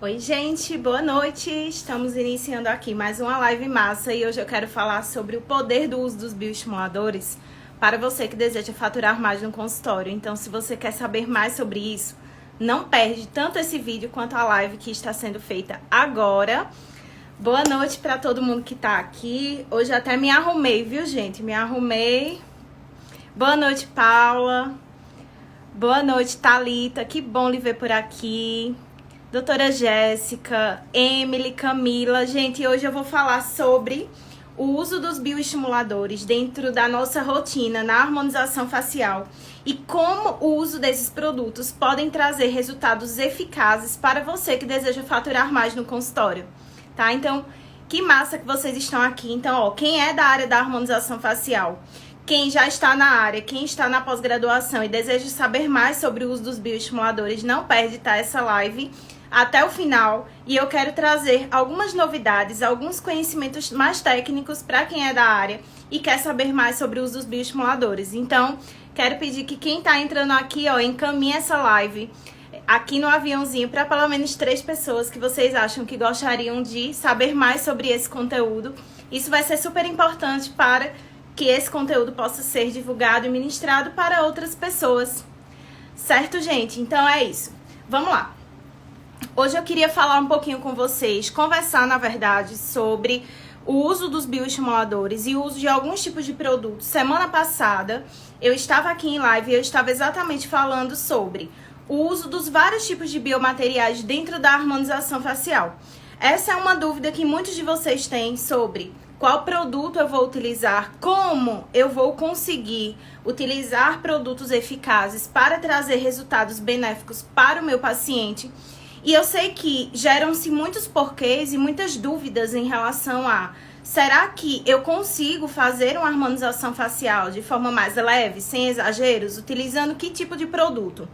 Oi, gente, boa noite. Estamos iniciando aqui mais uma live massa e hoje eu quero falar sobre o poder do uso dos bioestimuladores para você que deseja faturar mais no consultório. Então, se você quer saber mais sobre isso, não perde tanto esse vídeo quanto a live que está sendo feita agora. Boa noite para todo mundo que tá aqui. Hoje até me arrumei, viu, gente? Me arrumei. Boa noite, Paula. Boa noite, Thalita. Que bom lhe ver por aqui. Doutora Jéssica, Emily, Camila. Gente, hoje eu vou falar sobre o uso dos bioestimuladores dentro da nossa rotina na harmonização facial e como o uso desses produtos podem trazer resultados eficazes para você que deseja faturar mais no consultório, tá? Então, que massa que vocês estão aqui. Então, ó, quem é da área da harmonização facial, quem já está na área, quem está na pós-graduação e deseja saber mais sobre o uso dos bioestimuladores, não perde, tá, essa live até o final, e eu quero trazer algumas novidades, alguns conhecimentos mais técnicos para quem é da área e quer saber mais sobre o uso dos bioestimuladores. Então, quero pedir que quem está entrando aqui, ó, encaminhe essa live aqui no aviãozinho para pelo menos 3 pessoas que vocês acham que gostariam de saber mais sobre esse conteúdo. Isso vai ser super importante para que esse conteúdo possa ser divulgado e ministrado para outras pessoas. Certo, gente? Então é isso. Vamos lá. Hoje eu queria falar um pouquinho com vocês, conversar, na verdade, sobre o uso dos bioestimuladores e o uso de alguns tipos de produtos. Semana passada, eu estava aqui em live e eu estava exatamente falando sobre o uso dos vários tipos de biomateriais dentro da harmonização facial. Essa é uma dúvida que muitos de vocês têm sobre qual produto eu vou utilizar, como eu vou conseguir utilizar produtos eficazes para trazer resultados benéficos para o meu paciente. E eu sei que geram-se muitos porquês e muitas dúvidas em relação a: será que eu consigo fazer uma harmonização facial de forma mais leve, sem exageros, utilizando que tipo de produto?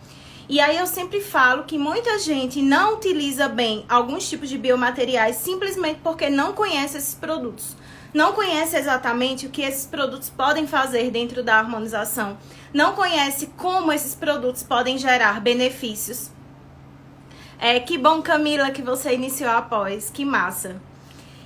E aí eu sempre falo que muita gente não utiliza bem alguns tipos de biomateriais simplesmente porque não conhece esses produtos. Não conhece exatamente o que esses produtos podem fazer dentro da harmonização. Não conhece como esses produtos podem gerar benefícios. Que bom, Camila, que você iniciou após, que massa.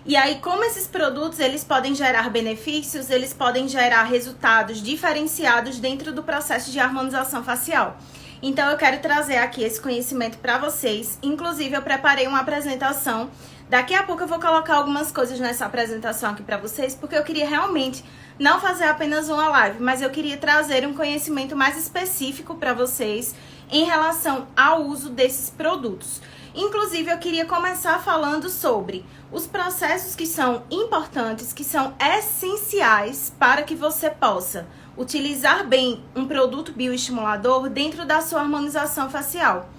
E aí, como esses produtos, eles podem gerar benefícios, eles podem gerar resultados diferenciados dentro do processo de harmonização facial. Então, eu quero trazer aqui esse conhecimento para vocês. Inclusive, eu preparei uma apresentação. Daqui a pouco eu vou colocar algumas coisas nessa apresentação aqui para vocês, porque eu queria realmente não fazer apenas uma live, mas eu queria trazer um conhecimento mais específico para vocês em relação ao uso desses produtos. Inclusive, eu queria começar falando sobre os processos que são importantes, que são essenciais para que você possa utilizar bem um produto bioestimulador dentro da sua harmonização facial.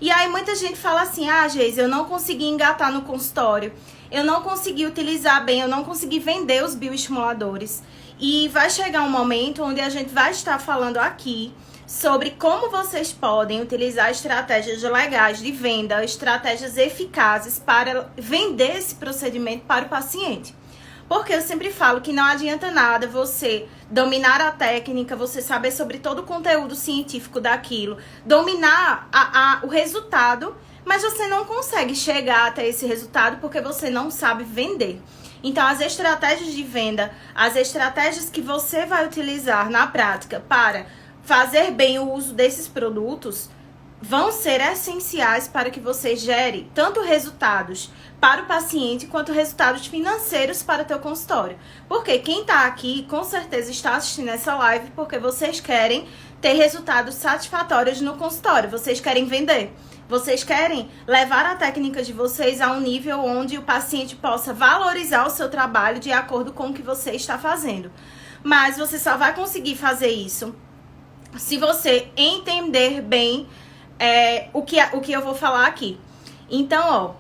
E aí muita gente fala assim: ah, Geise, eu não consegui engatar no consultório, eu não consegui utilizar bem, eu não consegui vender os bioestimuladores. E vai chegar um momento onde a gente vai estar falando aqui sobre como vocês podem utilizar estratégias legais de venda, estratégias eficazes para vender esse procedimento para o paciente. Porque eu sempre falo que não adianta nada você dominar a técnica, você saber sobre todo o conteúdo científico daquilo, dominar o resultado, mas você não consegue chegar até esse resultado porque você não sabe vender. Então, as estratégias de venda, as estratégias que você vai utilizar na prática para fazer bem o uso desses produtos vão ser essenciais para que você gere tanto resultados para o paciente quanto resultados financeiros para o teu consultório. Porque quem está aqui com certeza está assistindo essa live porque vocês querem ter resultados satisfatórios no consultório, vocês querem vender. Vocês querem levar a técnica de vocês a um nível onde o paciente possa valorizar o seu trabalho de acordo com o que você está fazendo. Mas você só vai conseguir fazer isso se você entender bem o que eu vou falar aqui. Então, ó,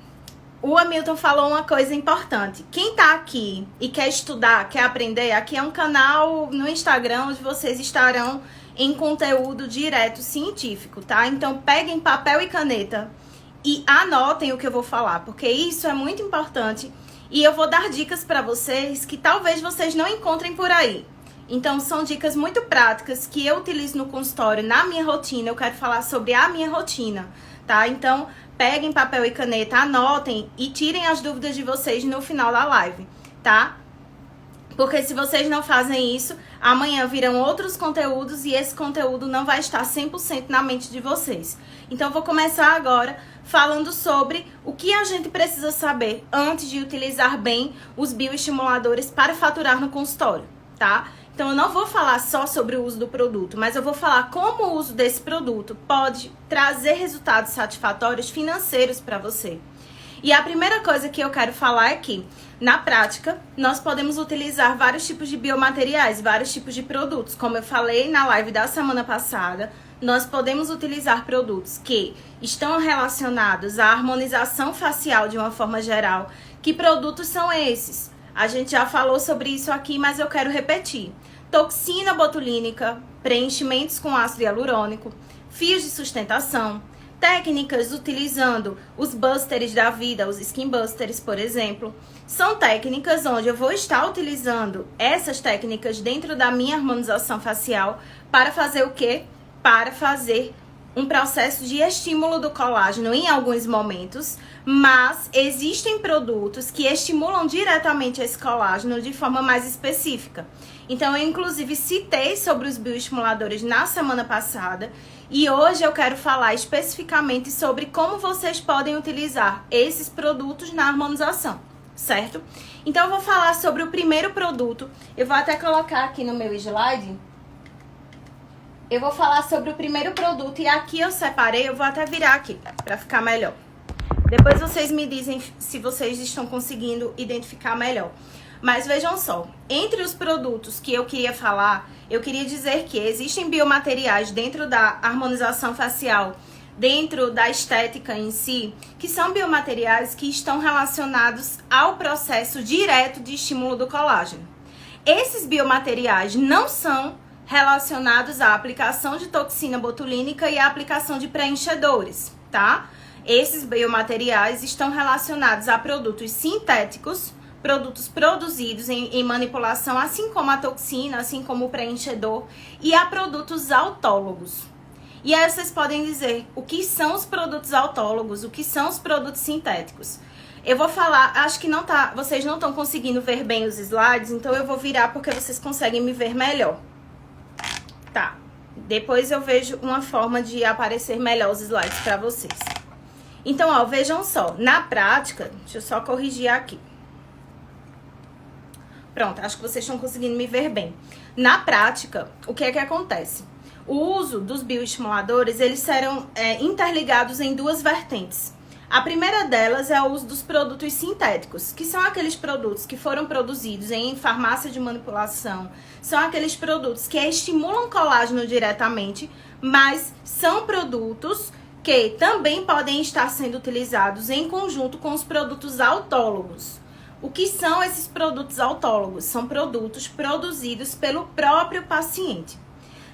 o Hamilton falou uma coisa importante. Quem tá aqui e quer estudar, quer aprender, aqui é um canal no Instagram onde vocês estarão em conteúdo direto científico, tá? Então, peguem papel e caneta e anotem o que eu vou falar, porque isso é muito importante e eu vou dar dicas para vocês que talvez vocês não encontrem por aí. Então, são dicas muito práticas que eu utilizo no consultório, na minha rotina. Eu quero falar sobre a minha rotina, tá? Então, peguem papel e caneta, anotem e tirem as dúvidas de vocês no final da live, tá? Porque se vocês não fazem isso, amanhã virão outros conteúdos e esse conteúdo não vai estar 100% na mente de vocês. Então, eu vou começar agora falando sobre o que a gente precisa saber antes de utilizar bem os bioestimuladores para faturar no consultório, tá? Então, eu não vou falar só sobre o uso do produto, mas eu vou falar como o uso desse produto pode trazer resultados satisfatórios financeiros para você. E a primeira coisa que eu quero falar é que, na prática, nós podemos utilizar vários tipos de biomateriais, vários tipos de produtos. Como eu falei na live da semana passada, nós podemos utilizar produtos que estão relacionados à harmonização facial de uma forma geral. Que produtos são esses? A gente já falou sobre isso aqui, mas eu quero repetir. Toxina botulínica, preenchimentos com ácido hialurônico, fios de sustentação, técnicas utilizando os busters da vida, os skin busters, por exemplo. São técnicas onde eu vou estar utilizando essas técnicas dentro da minha harmonização facial para fazer o quê? Para fazer um processo de estímulo do colágeno em alguns momentos, mas existem produtos que estimulam diretamente esse colágeno de forma mais específica. Então, eu inclusive citei sobre os bioestimuladores na semana passada e hoje eu quero falar especificamente sobre como vocês podem utilizar esses produtos na harmonização, certo? Então, eu vou falar sobre o primeiro produto, eu vou até colocar aqui no meu slide. Eu vou falar sobre o primeiro produto e aqui eu separei, eu vou até virar aqui para ficar melhor. Depois vocês me dizem se vocês estão conseguindo identificar melhor. Mas vejam só, entre os produtos que eu queria falar, eu queria dizer que existem biomateriais dentro da harmonização facial, dentro da estética em si, que são biomateriais que estão relacionados ao processo direto de estímulo do colágeno. Esses biomateriais não são relacionados à aplicação de toxina botulínica e à aplicação de preenchedores, tá? Esses biomateriais estão relacionados a produtos sintéticos, produtos produzidos em manipulação, assim como a toxina, assim como o preenchedor, e a produtos autólogos. E aí vocês podem dizer o que são os produtos autólogos, o que são os produtos sintéticos. Eu vou falar, acho que não tá, vocês não estão conseguindo ver bem os slides, então eu vou virar porque vocês conseguem me ver melhor. Tá, depois eu vejo uma forma de aparecer melhor os slides para vocês. Então, ó, vejam só, na prática, deixa eu só corrigir aqui. Pronto, acho que vocês estão conseguindo me ver bem. Na prática, o que é que acontece? O uso dos bioestimuladores, eles serão interligados em duas vertentes. A primeira delas é o uso dos produtos sintéticos, que são aqueles produtos que foram produzidos em farmácia de manipulação, são aqueles produtos que estimulam colágeno diretamente, mas são produtos que também podem estar sendo utilizados em conjunto com os produtos autólogos. O que são esses produtos autólogos? São produtos produzidos pelo próprio paciente.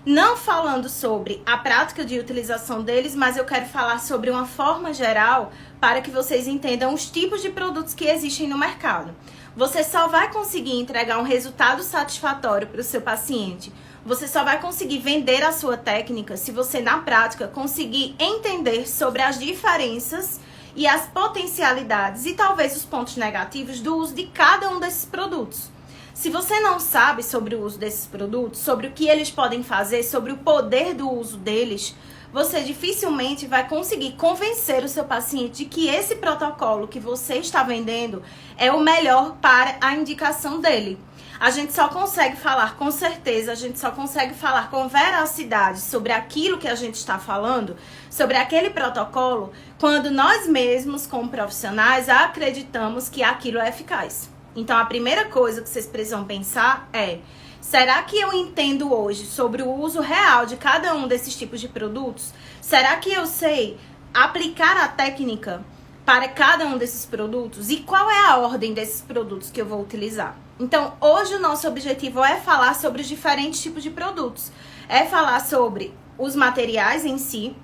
Não falando sobre a prática de utilização deles, mas eu quero falar sobre uma forma geral para que vocês entendam os tipos de produtos que existem no mercado. Você só vai conseguir entregar um resultado satisfatório para o seu paciente, você só vai conseguir vender a sua técnica se você, na prática, conseguir entender sobre as diferenças e as potencialidades e talvez os pontos negativos do uso de cada um desses produtos. Se você não sabe sobre o uso desses produtos, sobre o que eles podem fazer, sobre o poder do uso deles, você dificilmente vai conseguir convencer o seu paciente de que esse protocolo que você está vendendo é o melhor para a indicação dele. A gente só consegue falar com certeza, a gente só consegue falar com veracidade sobre aquilo que a gente está falando, sobre aquele protocolo, quando nós mesmos, como profissionais, acreditamos que aquilo é eficaz. Então, a primeira coisa que vocês precisam pensar é: será que eu entendo hoje sobre o uso real de cada um desses tipos de produtos? Será que eu sei aplicar a técnica para cada um desses produtos? E qual é a ordem desses produtos que eu vou utilizar? Então, hoje o nosso objetivo é falar sobre os diferentes tipos de produtos. É falar sobre os materiais em si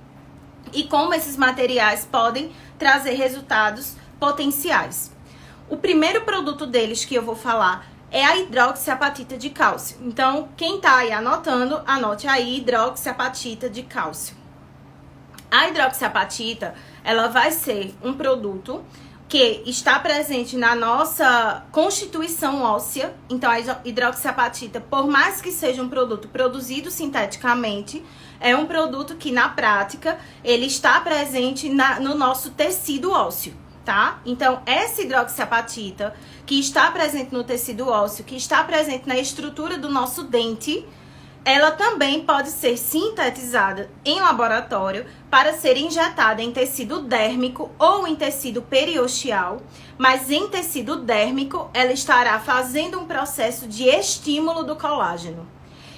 e como esses materiais podem trazer resultados potenciais. O primeiro produto deles que eu vou falar é a hidroxiapatita de cálcio. Então, quem tá aí anotando, anote aí hidroxiapatita de cálcio. A hidroxiapatita, ela vai ser um produto que está presente na nossa constituição óssea. Então, a hidroxiapatita, por mais que seja um produto produzido sinteticamente, é um produto que, na prática, ele está presente no nosso tecido ósseo, tá? Então, essa hidroxiapatita, que está presente no tecido ósseo, que está presente na estrutura do nosso dente, ela também pode ser sintetizada em laboratório para ser injetada em tecido dérmico ou em tecido periosteal, mas em tecido dérmico ela estará fazendo um processo de estímulo do colágeno.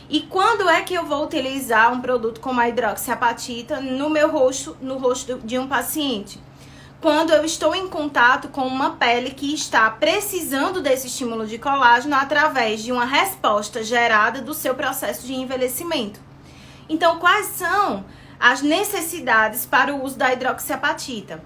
E quando é que eu vou utilizar um produto como a hidroxiapatita no meu rosto, no rosto de um paciente? Quando eu estou em contato com uma pele que está precisando desse estímulo de colágeno através de uma resposta gerada do seu processo de envelhecimento. Então, quais são as necessidades para o uso da hidroxiapatita?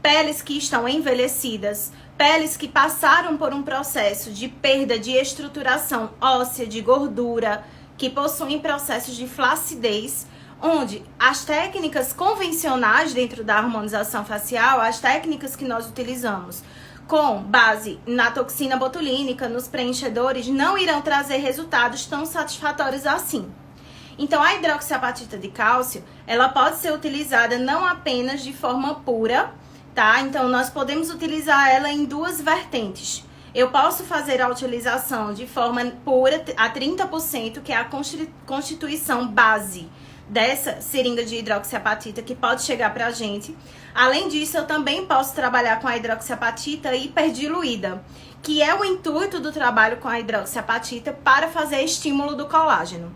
Peles que estão envelhecidas, peles que passaram por um processo de perda de estruturação óssea, de gordura, que possuem processos de flacidez, onde as técnicas convencionais dentro da harmonização facial, as técnicas que nós utilizamos com base na toxina botulínica, nos preenchedores, não irão trazer resultados tão satisfatórios assim. Então, a hidroxiapatita de cálcio, ela pode ser utilizada não apenas de forma pura, tá? Então, nós podemos utilizar ela em duas vertentes. Eu posso fazer a utilização de forma pura a 30%, que é a constituição base dessa seringa de hidroxiapatita que pode chegar pra gente. Além disso, eu também posso trabalhar com a hidroxiapatita hiperdiluída, que é o intuito do trabalho com a hidroxiapatita para fazer estímulo do colágeno.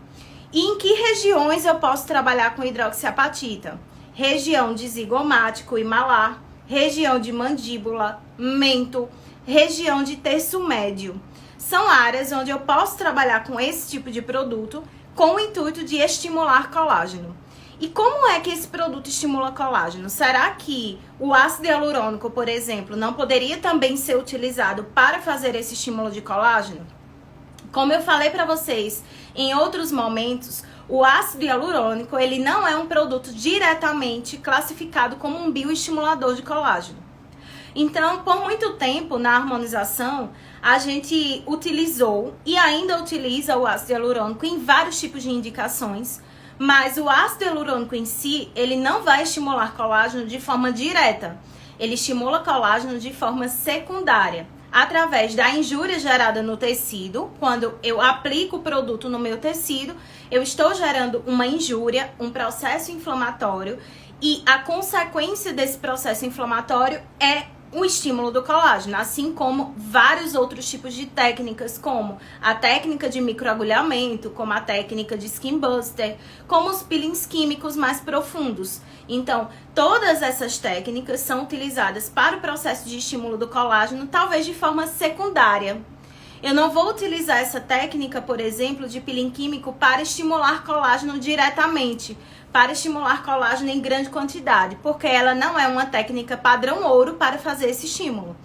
E em que regiões eu posso trabalhar com hidroxiapatita? Região de zigomático e malar, região de mandíbula, mento, região de terço médio. São áreas onde eu posso trabalhar com esse tipo de produto com o intuito de estimular colágeno. E como é que esse produto estimula colágeno? Será que o ácido hialurônico, por exemplo, não poderia também ser utilizado para fazer esse estímulo de colágeno? Como eu falei para vocês em outros momentos, o ácido hialurônico ele não é um produto diretamente classificado como um bioestimulador de colágeno. Então, por muito tempo na harmonização, a gente utilizou e ainda utiliza o ácido hialurônico em vários tipos de indicações, mas o ácido hialurônico em si, ele não vai estimular colágeno de forma direta. Ele estimula colágeno de forma secundária, através da injúria gerada no tecido. Quando eu aplico o produto no meu tecido, eu estou gerando uma injúria, um processo inflamatório, e a consequência desse processo inflamatório é o estímulo do colágeno, assim como vários outros tipos de técnicas, como a técnica de microagulhamento, como a técnica de skin buster, como os peelings químicos mais profundos. Então, todas essas técnicas são utilizadas para o processo de estímulo do colágeno, talvez de forma secundária. Eu não vou utilizar essa técnica, por exemplo, de peeling químico para estimular colágeno diretamente, para estimular colágeno em grande quantidade, porque ela não é uma técnica padrão ouro para fazer esse estímulo.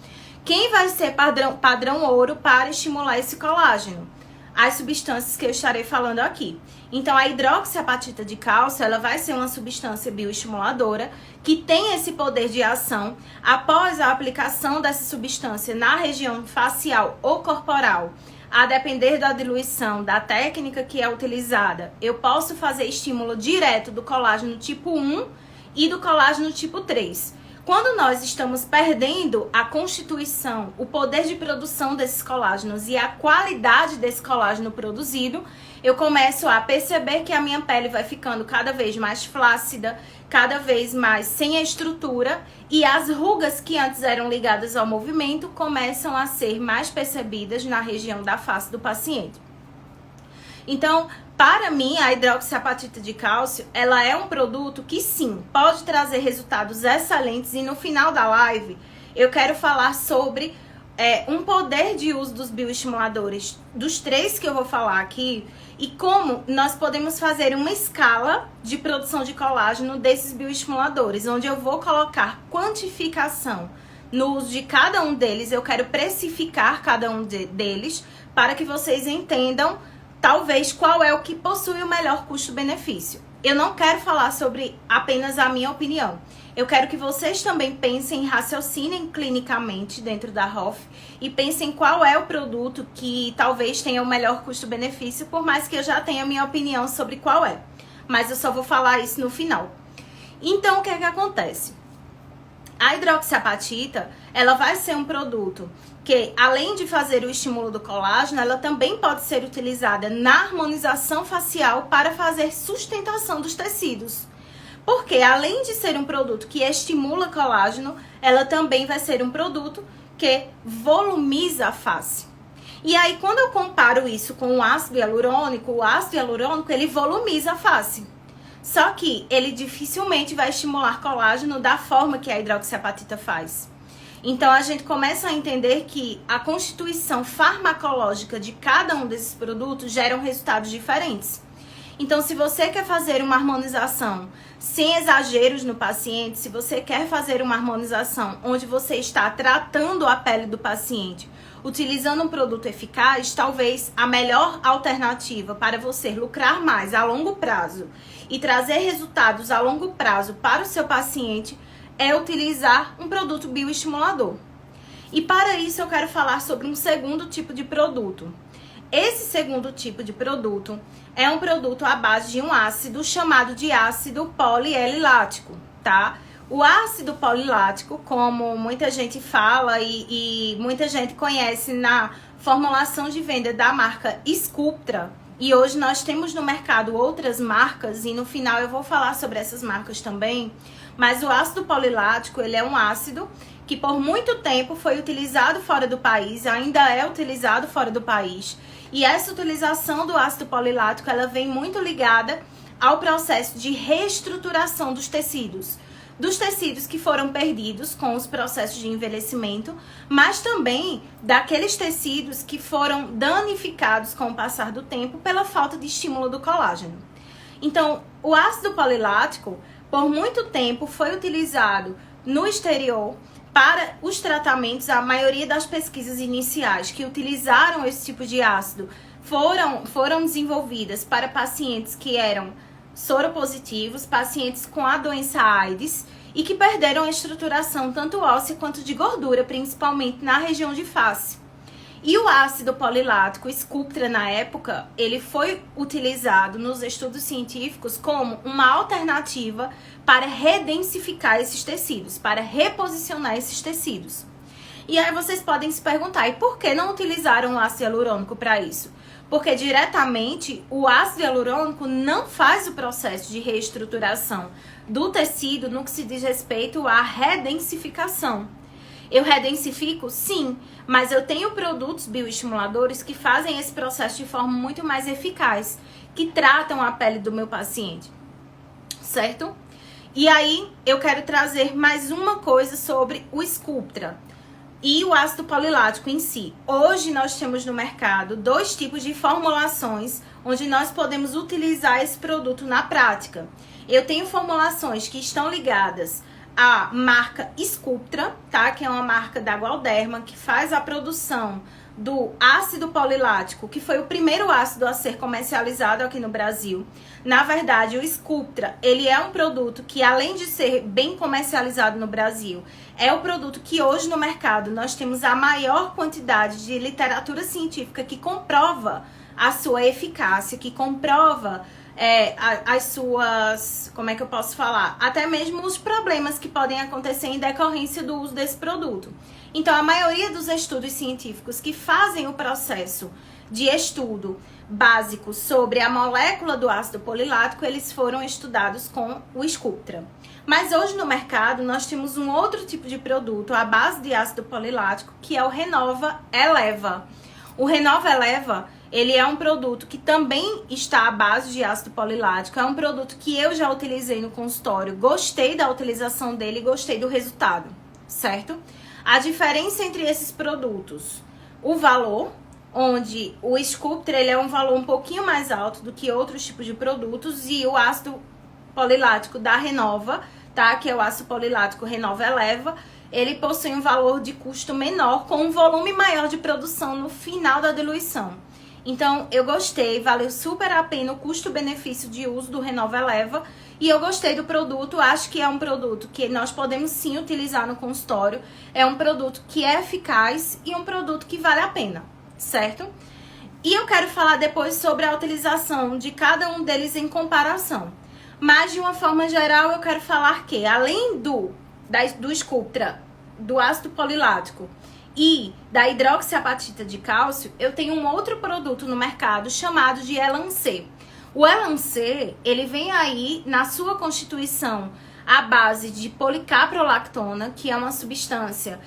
Quem vai ser padrão ouro para estimular esse colágeno? As substâncias que eu estarei falando aqui. Então, a hidroxiapatita de cálcio, ela vai ser uma substância bioestimuladora que tem esse poder de ação após a aplicação dessa substância na região facial ou corporal. A depender da diluição, da técnica que é utilizada, eu posso fazer estímulo direto do colágeno tipo 1 e do colágeno tipo 3. Quando nós estamos perdendo a constituição, o poder de produção desses colágenos e a qualidade desse colágeno produzido, eu começo a perceber que a minha pele vai ficando cada vez mais flácida, cada vez mais sem a estrutura, e as rugas que antes eram ligadas ao movimento começam a ser mais percebidas na região da face do paciente. Então, para mim, a hidroxiapatita de cálcio, ela é um produto que sim, pode trazer resultados excelentes, e no final da live eu quero falar sobre um poder de uso dos bioestimuladores, dos 3 que eu vou falar aqui, e como nós podemos fazer uma escala de produção de colágeno desses bioestimuladores, onde eu vou colocar quantificação no uso de cada um deles. Eu quero precificar cada um deles para que vocês entendam talvez qual é o que possui o melhor custo-benefício. eu não quero falar sobre apenas a minha opinião. Eu quero que vocês também pensem, raciocinem clinicamente dentro da Hoff e pensem qual é o produto que talvez tenha o melhor custo-benefício, por mais que eu já tenha a minha opinião sobre qual é. Mas eu só vou falar isso no final. Então, o que é que acontece? A hidroxiapatita, ela vai ser um produto que, além de fazer o estímulo do colágeno, ela também pode ser utilizada na harmonização facial para fazer sustentação dos tecidos. Porque, além de ser um produto que estimula colágeno, ela também vai ser um produto que volumiza a face. E aí, quando eu comparo isso com o ácido hialurônico ele volumiza a face. Só que ele dificilmente vai estimular colágeno da forma que a hidroxiapatita faz. Então, a gente começa a entender que a constituição farmacológica de cada um desses produtos geram resultados diferentes. Então, se você quer fazer uma harmonização sem exageros no paciente, se você quer fazer uma harmonização onde você está tratando a pele do paciente, utilizando um produto eficaz, talvez a melhor alternativa para você lucrar mais a longo prazo e trazer resultados a longo prazo para o seu paciente é utilizar um produto bioestimulador. E para isso eu quero falar sobre um segundo tipo de produto. Esse segundo tipo de produto é um produto à base de um ácido chamado de ácido polielilático, tá? O ácido polilático, como muita gente fala e muita gente conhece na formulação de venda da marca Sculptra, e hoje nós temos no mercado outras marcas, e no final eu vou falar sobre essas marcas também, mas o ácido polilático, ele é um ácido que por muito tempo foi utilizado fora do país, ainda é utilizado fora do país, e essa utilização do ácido polilático, ela vem muito ligada ao processo de reestruturação dos tecidos que foram perdidos com os processos de envelhecimento, mas também daqueles tecidos que foram danificados com o passar do tempo pela falta de estímulo do colágeno. Então, o ácido polilático, por muito tempo, foi utilizado no exterior para os tratamentos. A maioria das pesquisas iniciais que utilizaram esse tipo de ácido foram desenvolvidas para pacientes que eram soropositivos, pacientes com a doença AIDS e que perderam a estruturação tanto óssea quanto de gordura, principalmente na região de face. E o ácido polilático Sculptra, na época, ele foi utilizado nos estudos científicos como uma alternativa para redensificar esses tecidos, para reposicionar esses tecidos. E aí vocês podem se perguntar, e por que não utilizaram o ácido hialurônico para isso? Porque diretamente o ácido hialurônico não faz o processo de reestruturação do tecido no que se diz respeito à redensificação. Eu redensifico? Sim, mas eu tenho produtos bioestimuladores que fazem esse processo de forma muito mais eficaz, que tratam a pele do meu paciente, certo? E aí eu quero trazer mais uma coisa sobre o Sculptra e o ácido polilático em si. Hoje nós temos no mercado dois tipos de formulações onde nós podemos utilizar esse produto na prática. Eu tenho formulações que estão ligadas à marca Sculptra, tá? Que é uma marca da Galderma, que faz a produção do ácido polilático, que foi o primeiro ácido a ser comercializado aqui no Brasil. Na verdade, o Sculptra, ele é um produto que, além de ser bem comercializado no Brasil, é o produto que hoje no mercado nós temos a maior quantidade de literatura científica que comprova a sua eficácia, que comprova as suas, como é que eu posso falar? Até mesmo os problemas que podem acontecer em decorrência do uso desse produto. Então, a maioria dos estudos científicos que fazem o processo de estudo básico sobre a molécula do ácido polilático, eles foram estudados com o Sculptra. Mas hoje no mercado nós temos um outro tipo de produto à base de ácido polilático, que é o Renova Eleva. O Renova Eleva, ele é um produto que também está à base de ácido polilático. É um produto que eu já utilizei no consultório, gostei da utilização dele e gostei do resultado, certo? A diferença entre esses produtos, o valor, onde o Sculptra ele é um valor um pouquinho mais alto do que outros tipos de produtos, e o ácido polilático da Renova, tá? Que é o ácido polilático Renova Eleva, ele possui um valor de custo menor, com um volume maior de produção no final da diluição. Então, eu gostei, valeu super a pena o custo-benefício de uso do Renova Eleva. E eu gostei do produto, acho que é um produto que nós podemos sim utilizar no consultório. É um produto que é eficaz e um produto que vale a pena, certo? E eu quero falar depois sobre a utilização de cada um deles em comparação. Mas, de uma forma geral, eu quero falar que, além do Sculptra, do ácido polilático e da hidroxiapatita de cálcio, eu tenho um outro produto no mercado chamado de Elancê. O Elancê, ele vem aí na sua constituição à base de policaprolactona, que é uma substância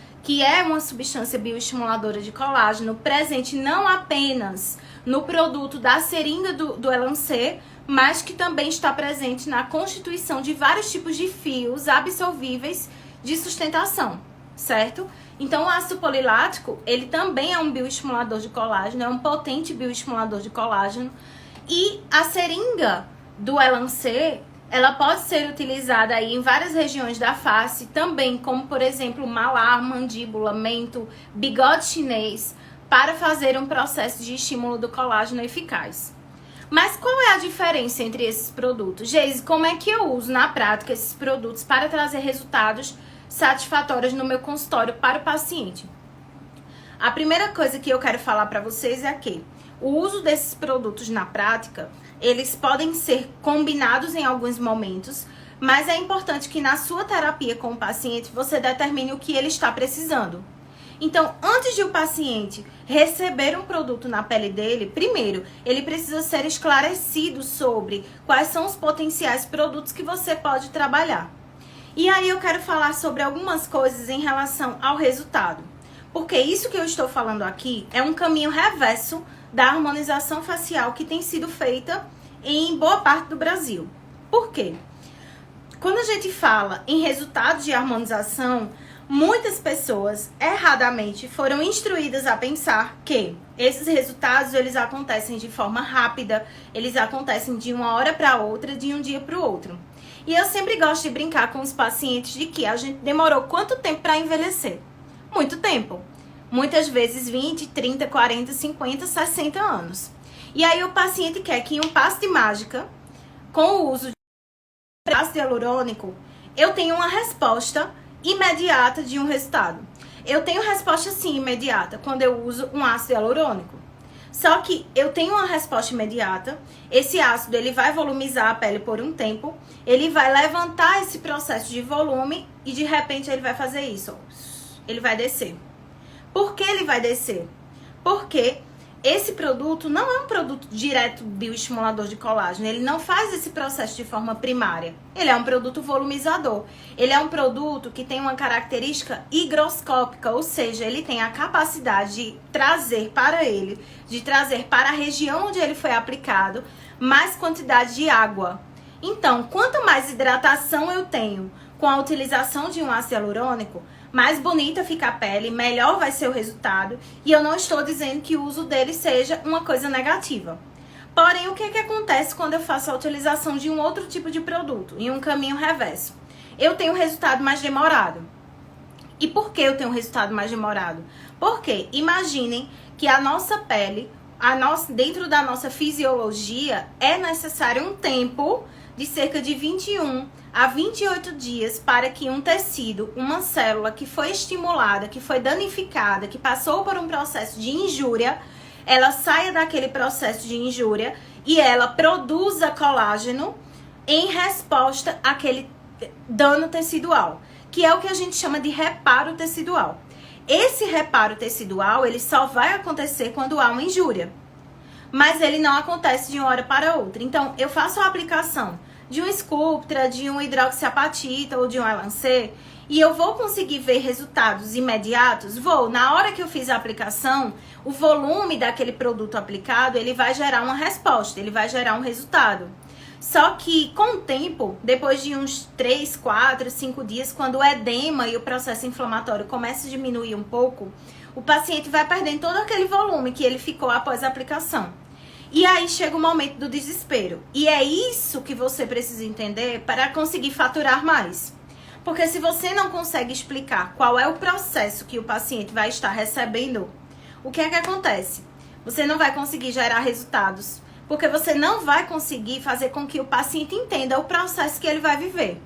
bioestimuladora de colágeno, presente não apenas no produto da seringa do Elancê, mas que também está presente na constituição de vários tipos de fios absorvíveis de sustentação, certo? Então, o ácido polilático, ele também é um bioestimulador de colágeno, é um potente bioestimulador de colágeno. E a seringa do Elancê, ela pode ser utilizada aí em várias regiões da face, também como, por exemplo, malar, mandíbula, mento, bigode chinês, para fazer um processo de estímulo do colágeno eficaz. Mas qual é a diferença entre esses produtos? Geise, como é que eu uso na prática esses produtos para trazer resultados satisfatórios no meu consultório para o paciente? A primeira coisa que eu quero falar para vocês é que o uso desses produtos na prática, eles podem ser combinados em alguns momentos, mas é importante que na sua terapia com o paciente você determine o que ele está precisando. Então, antes de o paciente receber um produto na pele dele, primeiro, ele precisa ser esclarecido sobre quais são os potenciais produtos que você pode trabalhar. E aí eu quero falar sobre algumas coisas em relação ao resultado. Porque isso que eu estou falando aqui é um caminho reverso da harmonização facial que tem sido feita em boa parte do Brasil. Por quê? Quando a gente fala em resultados de harmonização, muitas pessoas erradamente foram instruídas a pensar que esses resultados eles acontecem de forma rápida, eles acontecem de uma hora para outra, de um dia para o outro. E eu sempre gosto de brincar com os pacientes de que a gente demorou quanto tempo para envelhecer? Muito tempo. Muitas vezes 20, 30, 40, 50, 60 anos. E aí o paciente quer que em um passe de mágica, com o uso de ácido hialurônico, eu tenha uma resposta imediata de um resultado. Eu tenho resposta sim imediata quando eu uso um ácido hialurônico. Só que eu tenho uma resposta imediata, esse ácido ele vai volumizar a pele por um tempo, ele vai levantar esse processo de volume e de repente ele vai fazer isso, ó. Ele vai descer. Por que ele vai descer? Porque esse produto não é um produto direto bioestimulador de colágeno, ele não faz esse processo de forma primária. Ele é um produto volumizador. Ele é um produto que tem uma característica higroscópica, ou seja, ele tem a capacidade de trazer para ele, de trazer para a região onde ele foi aplicado, mais quantidade de água. Então, quanto mais hidratação eu tenho com a utilização de um ácido hialurônico, mais bonita fica a pele, melhor vai ser o resultado. E eu não estou dizendo que o uso dele seja uma coisa negativa. Porém, o que acontece quando eu faço a utilização de um outro tipo de produto, em um caminho reverso? Eu tenho um resultado mais demorado. E por que eu tenho um resultado mais demorado? Porque imaginem que a nossa pele, dentro da nossa fisiologia, é necessário um tempo de cerca de 21 a 28 dias para que um tecido, uma célula que foi estimulada, que foi danificada, que passou por um processo de injúria, ela saia daquele processo de injúria e ela produza colágeno em resposta àquele dano tecidual, que é o que a gente chama de reparo tecidual. Esse reparo tecidual, ele só vai acontecer quando há uma injúria, mas ele não acontece de uma hora para outra. Então, eu faço a aplicação de um Sculptra, de um hidroxiapatita ou de um Elancê, e eu vou conseguir ver resultados imediatos? Vou. Na hora que eu fiz a aplicação, o volume daquele produto aplicado, ele vai gerar uma resposta, ele vai gerar um resultado. Só que, com o tempo, depois de uns 3, 4, 5 dias, quando o edema e o processo inflamatório começa a diminuir um pouco, o paciente vai perdendo todo aquele volume que ele ficou após a aplicação. E aí chega o momento do desespero. E é isso que você precisa entender para conseguir faturar mais. Porque se você não consegue explicar qual é o processo que o paciente vai estar recebendo, o que é que acontece? você não vai conseguir gerar resultados, porque você não vai conseguir fazer com que o paciente entenda o processo que ele vai viver.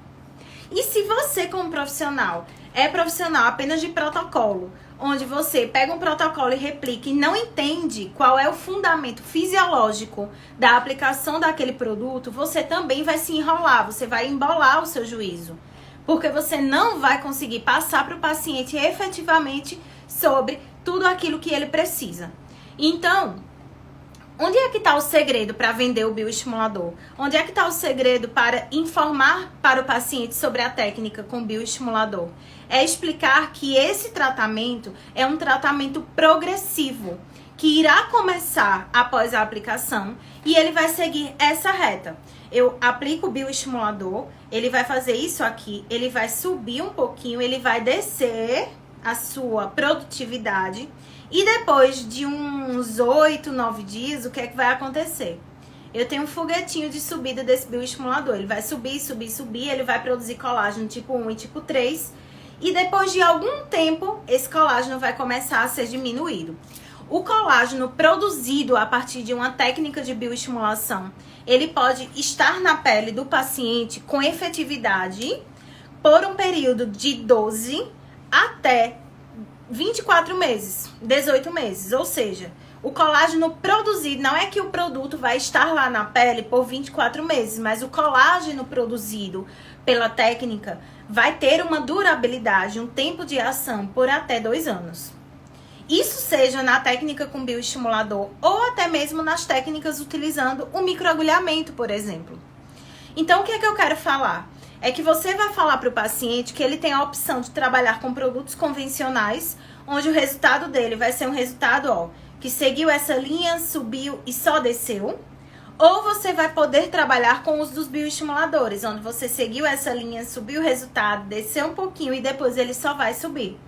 E se você, como profissional, é profissional apenas de protocolo, onde você pega um protocolo e replica e não entende qual é o fundamento fisiológico da aplicação daquele produto, você também vai se enrolar, você vai embolar o seu juízo. Porque você não vai conseguir passar para o paciente efetivamente sobre tudo aquilo que ele precisa. Então, onde é que está o segredo para vender o bioestimulador? Onde é que está o segredo para informar para o paciente sobre a técnica com bioestimulador? É explicar que esse tratamento é um tratamento progressivo, que irá começar após a aplicação e ele vai seguir essa reta. Eu aplico o bioestimulador, ele vai fazer isso aqui, ele vai subir um pouquinho, ele vai descer a sua produtividade. E depois de uns 8, 9 dias, o que é que vai acontecer? Eu tenho um foguetinho de subida desse bioestimulador. Ele vai subir, subir, subir. Ele vai produzir colágeno tipo 1 e tipo 3. E depois de algum tempo, esse colágeno vai começar a ser diminuído. O colágeno produzido a partir de uma técnica de bioestimulação, ele pode estar na pele do paciente com efetividade por um período de 12 até 24 meses, 18 meses, ou seja, o colágeno produzido, não é que o produto vai estar lá na pele por 24 meses, mas o colágeno produzido pela técnica vai ter uma durabilidade, um tempo de ação por até 2 anos. Isso seja na técnica com bioestimulador ou até mesmo nas técnicas utilizando o microagulhamento, por exemplo. Então, o que é que eu quero falar? É que você vai falar para o paciente que ele tem a opção de trabalhar com produtos convencionais, onde o resultado dele vai ser um resultado, ó, que seguiu essa linha, subiu e só desceu. Ou você vai poder trabalhar com os dos bioestimuladores, onde você seguiu essa linha, subiu o resultado, desceu um pouquinho e depois ele só vai subir.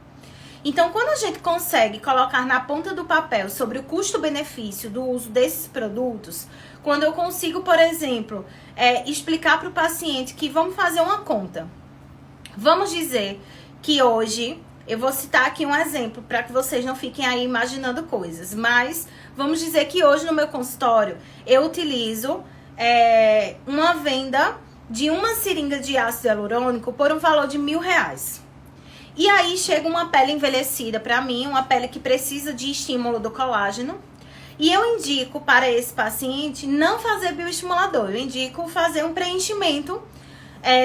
Então, quando a gente consegue colocar na ponta do papel sobre o custo-benefício do uso desses produtos, quando eu consigo, por exemplo, explicar para o paciente que vamos fazer uma conta. Vamos dizer que hoje, eu vou citar aqui um exemplo para que vocês não fiquem aí imaginando coisas, mas vamos dizer que hoje no meu consultório eu utilizo uma venda de uma seringa de ácido hialurônico por um valor de R$1.000. E aí chega uma pele envelhecida para mim, uma pele que precisa de estímulo do colágeno. E eu indico para esse paciente não fazer bioestimulador. Eu indico fazer um preenchimento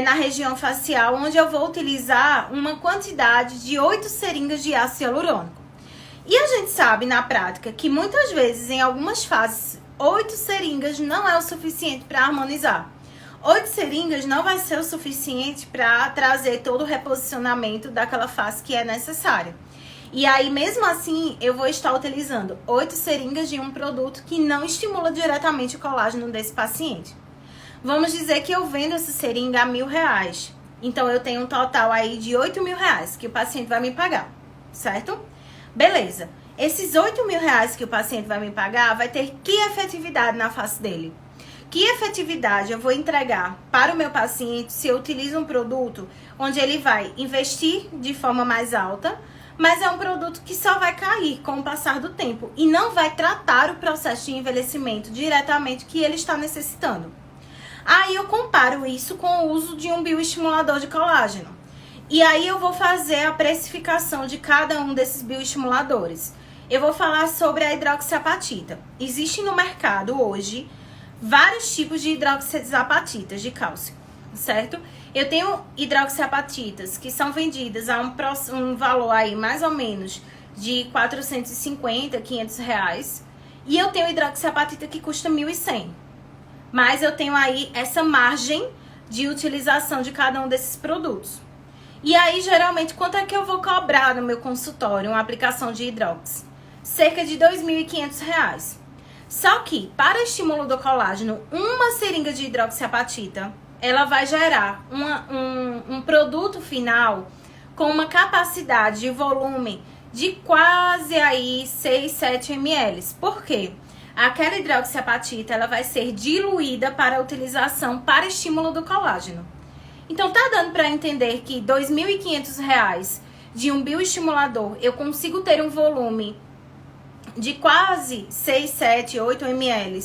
na região facial, onde eu vou utilizar uma quantidade de 8 seringas de ácido hialurônico. E a gente sabe na prática que muitas vezes, em algumas fases, 8 seringas não é o suficiente para harmonizar. 8 seringas não vai ser o suficiente para trazer todo o reposicionamento daquela face que é necessário. E aí, mesmo assim, eu vou estar utilizando 8 seringas de um produto que não estimula diretamente o colágeno desse paciente. Vamos dizer que eu vendo essa seringa a R$1.000. Então, eu tenho um total aí de R$8.000 que o paciente vai me pagar, certo? Beleza. Esses R$8.000 que o paciente vai me pagar vai ter que efetividade na face dele? Que efetividade eu vou entregar para o meu paciente se eu utilizo um produto onde ele vai investir de forma mais alta, mas é um produto que só vai cair com o passar do tempo e não vai tratar o processo de envelhecimento diretamente que ele está necessitando. Aí eu comparo isso com o uso de um bioestimulador de colágeno. E aí eu vou fazer a precificação de cada um desses bioestimuladores. Eu vou falar sobre a hidroxiapatita. Existe no mercado hoje vários tipos de hidroxiapatitas de cálcio, certo? Eu tenho hidroxiapatitas que são vendidas a um valor aí mais ou menos de R$450, R$500. E eu tenho hidroxiapatita que custa R$1.100. Mas eu tenho aí essa margem de utilização de cada um desses produtos. E aí, geralmente, quanto é que eu vou cobrar no meu consultório uma aplicação de hidrox? Cerca de R$2.500. Só que, para estímulo do colágeno, uma seringa de hidroxiapatita, ela vai gerar um produto final com uma capacidade de volume de quase aí 6, 7 ml. Por quê? Aquela hidroxiapatita, ela vai ser diluída para utilização para estímulo do colágeno. Então, tá dando para entender que R$2.500 de um bioestimulador, eu consigo ter um volume de quase 6, 7, 8 ml,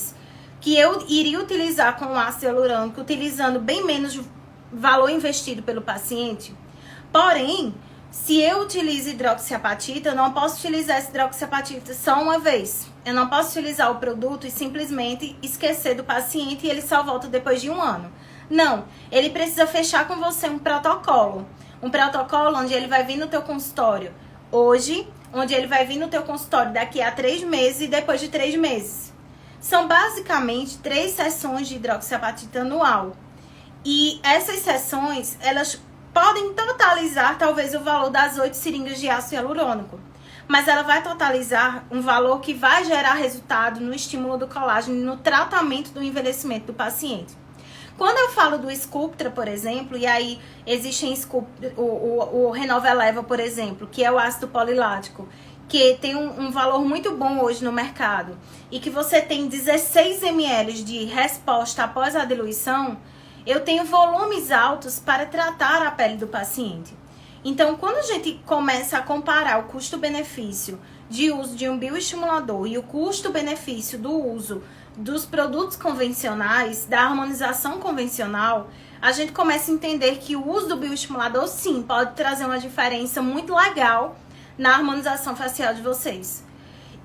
que eu iria utilizar com o ácido hialurônico, utilizando bem menos valor investido pelo paciente. Porém, se eu utilizo hidroxiapatita, eu não posso utilizar essa hidroxiapatita só uma vez. Eu não posso utilizar o produto e simplesmente esquecer do paciente e ele só volta depois de 1 ano. Não, ele precisa fechar com você um protocolo. Um protocolo onde ele vai vir no teu consultório hoje, onde ele vai vir no teu consultório daqui a 3 meses e depois de 3 meses. São basicamente 3 sessões de hidroxiapatita anual. E essas sessões, elas podem totalizar talvez o valor das 8 seringas de ácido hialurônico. Mas ela vai totalizar um valor que vai gerar resultado no estímulo do colágeno e no tratamento do envelhecimento do paciente. Quando eu falo do Sculptra, por exemplo, e aí existem o Renova Eleva, por exemplo, que é o ácido polilático, que tem um valor muito bom hoje no mercado, e que você tem 16 ml de resposta após a diluição, eu tenho volumes altos para tratar a pele do paciente. Então, quando a gente começa a comparar o custo-benefício de uso de um bioestimulador e o custo-benefício do uso dos produtos convencionais, da harmonização convencional, a gente começa a entender que o uso do bioestimulador, sim, pode trazer uma diferença muito legal na harmonização facial de vocês.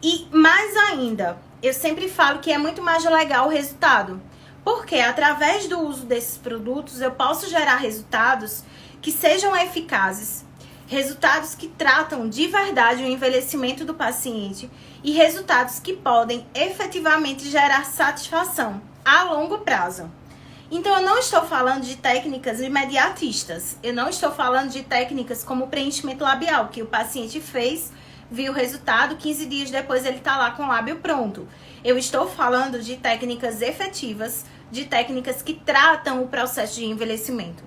E mais ainda, eu sempre falo que é muito mais legal o resultado, porque através do uso desses produtos eu posso gerar resultados que sejam eficazes, resultados que tratam de verdade o envelhecimento do paciente e resultados que podem efetivamente gerar satisfação a longo prazo. Então, eu não estou falando de técnicas imediatistas, eu não estou falando de técnicas como preenchimento labial, que o paciente fez, viu o resultado, 15 dias depois ele está lá com o lábio pronto. Eu estou falando de técnicas efetivas, de técnicas que tratam o processo de envelhecimento.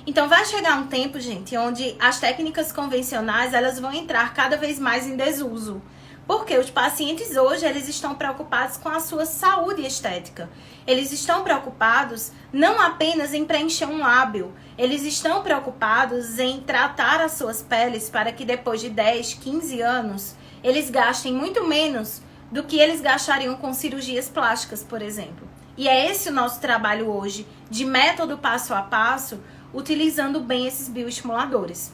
Então, vai chegar um tempo, gente, onde as técnicas convencionais, elas vão entrar cada vez mais em desuso. Porque os pacientes hoje, eles estão preocupados com a sua saúde estética. Eles estão preocupados não apenas em preencher um lábio, eles estão preocupados em tratar as suas peles para que depois de 10, 15 anos, eles gastem muito menos do que eles gastariam com cirurgias plásticas, por exemplo. E é esse o nosso trabalho hoje, de método passo a passo, utilizando bem esses bioestimuladores.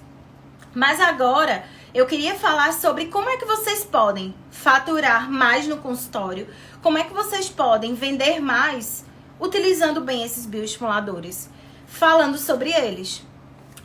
Mas agora eu queria falar sobre como é que vocês podem faturar mais no consultório, como é que vocês podem vender mais utilizando bem esses bioestimuladores, falando sobre eles.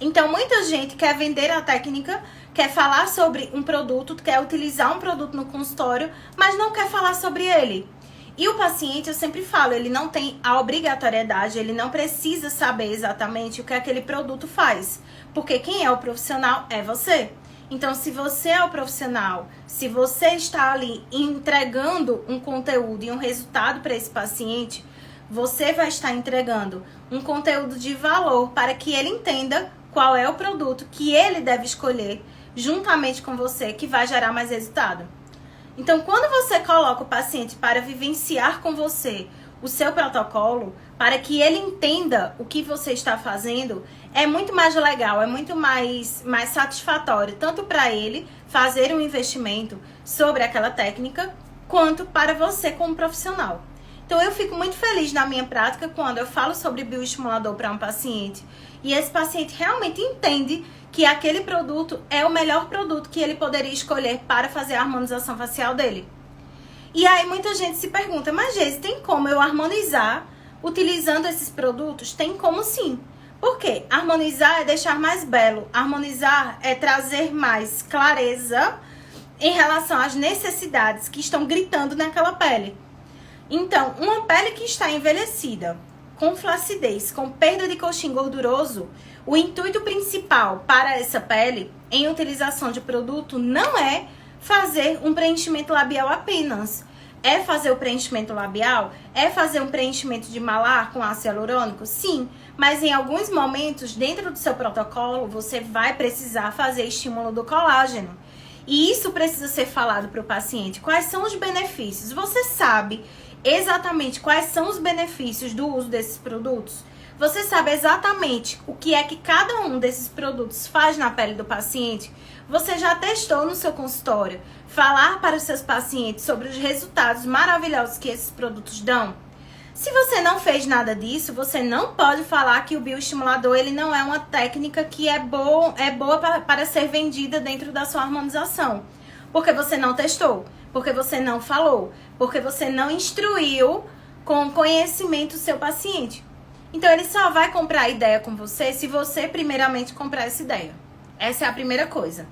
Então, muita gente quer vender a técnica, quer falar sobre um produto, quer utilizar um produto no consultório, mas não quer falar sobre ele. E o paciente, eu sempre falo, ele não tem a obrigatoriedade, ele não precisa saber exatamente o que aquele produto faz. Porque quem é o profissional é você. Então, se você é o profissional, se você está ali entregando um conteúdo e um resultado para esse paciente, você vai estar entregando um conteúdo de valor para que ele entenda qual é o produto que ele deve escolher juntamente com você, que vai gerar mais resultado. Então, quando você coloca o paciente para vivenciar com você o seu protocolo, para que ele entenda o que você está fazendo, é muito mais legal, é muito mais satisfatório, tanto para ele fazer um investimento sobre aquela técnica, quanto para você como profissional. Então, eu fico muito feliz na minha prática quando eu falo sobre bioestimulador para um paciente e esse paciente realmente entende que aquele produto é o melhor produto que ele poderia escolher para fazer a harmonização facial dele. E aí muita gente se pergunta, mas Geise, tem como eu harmonizar utilizando esses produtos? Tem como sim. Por quê? Harmonizar é deixar mais belo, harmonizar é trazer mais clareza em relação às necessidades que estão gritando naquela pele. Então, uma pele que está envelhecida, com flacidez, com perda de coxim gorduroso, o intuito principal para essa pele, em utilização de produto, não é fazer um preenchimento labial apenas. É fazer o preenchimento labial? É fazer um preenchimento de malar com ácido hialurônico? Sim, mas em alguns momentos, dentro do seu protocolo, você vai precisar fazer estímulo do colágeno. E isso precisa ser falado para o paciente. Quais são os benefícios? Você sabe exatamente quais são os benefícios do uso desses produtos? Você sabe exatamente o que é que cada um desses produtos faz na pele do paciente? Você já testou no seu consultório falar para os seus pacientes sobre os resultados maravilhosos que esses produtos dão? Se você não fez nada disso, você não pode falar que o bioestimulador ele não é uma técnica que é boa para ser vendida dentro da sua harmonização. Porque você não testou, porque você não falou, porque você não instruiu com conhecimento o seu paciente. Então ele só vai comprar a ideia com você se você primeiramente comprar essa ideia. Essa é a primeira coisa.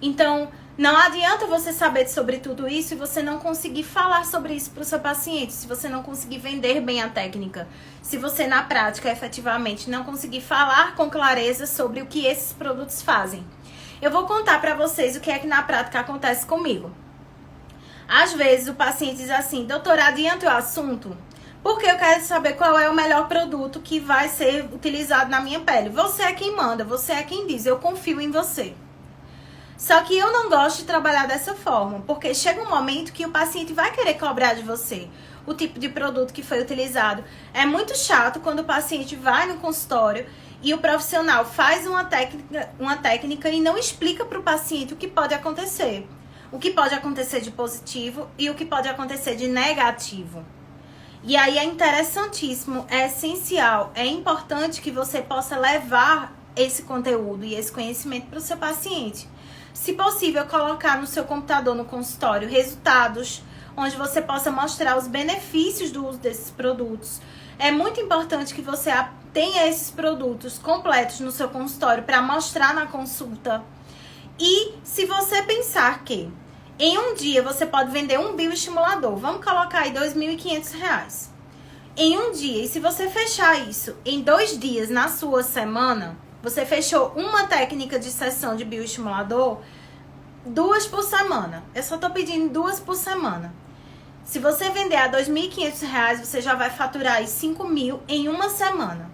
Então, não adianta você saber sobre tudo isso e você não conseguir falar sobre isso para o seu paciente, se você não conseguir vender bem a técnica, se você na prática efetivamente não conseguir falar com clareza sobre o que esses produtos fazem. Eu vou contar para vocês o que é que na prática acontece comigo. Às vezes o paciente diz assim: doutora, adianta o assunto, porque eu quero saber qual é o melhor produto que vai ser utilizado na minha pele. Você é quem manda, você é quem diz, eu confio em você. Só que eu não gosto de trabalhar dessa forma, porque chega um momento que o paciente vai querer cobrar de você o tipo de produto que foi utilizado. É muito chato quando o paciente vai no consultório e o profissional faz uma técnica e não explica para o paciente o que pode acontecer. O que pode acontecer de positivo e o que pode acontecer de negativo. E aí é interessantíssimo, é essencial, é importante que você possa levar esse conteúdo e esse conhecimento para o seu paciente. Se possível, colocar no seu computador, no consultório, resultados, onde você possa mostrar os benefícios do uso desses produtos. É muito importante que você tenha esses produtos completos no seu consultório para mostrar na consulta. E se você pensar que em um dia você pode vender um bioestimulador, vamos colocar aí R$2.500. Em um dia, e se você fechar isso em 2 dias na sua semana, você fechou uma técnica de sessão de bioestimulador, 2 por semana. Eu só tô pedindo 2 por semana. Se você vender a R$2.500, você já vai faturar aí 5.000 em uma semana.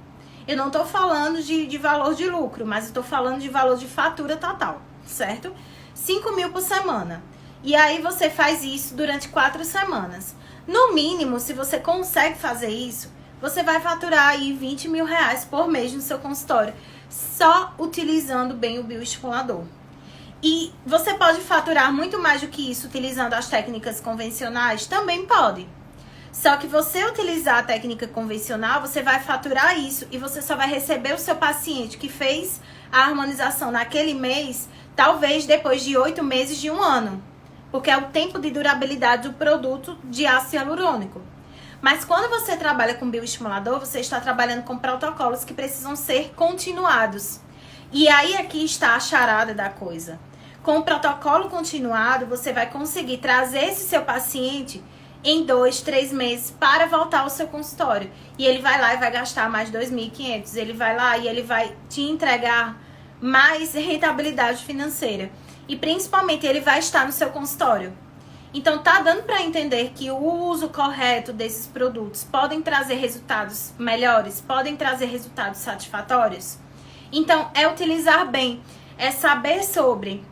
Eu não tô falando de valor de lucro, mas eu tô falando de valor de fatura total, certo? 5.000 por semana. E aí você faz isso durante 4 semanas. No mínimo, se você consegue fazer isso, você vai faturar aí R$20.000 por mês no seu consultório, só utilizando bem o bioestimulador. E você pode faturar muito mais do que isso utilizando as técnicas convencionais? Também pode. Só que você utilizar a técnica convencional, você vai faturar isso e você só vai receber o seu paciente que fez a harmonização naquele mês, talvez depois de 8 meses de 1 ano. Porque é o tempo de durabilidade do produto de ácido hialurônico. Mas quando você trabalha com bioestimulador, você está trabalhando com protocolos que precisam ser continuados. E aí aqui está a charada da coisa. Com o protocolo continuado, você vai conseguir trazer esse seu paciente em 2, 3 meses para voltar ao seu consultório. E ele vai lá e vai gastar mais R$2.500. Ele vai lá e ele vai te entregar mais rentabilidade financeira. E principalmente ele vai estar no seu consultório. Então tá dando para entender que o uso correto desses produtos podem trazer resultados melhores, podem trazer resultados satisfatórios. Então é utilizar bem, é saber sobre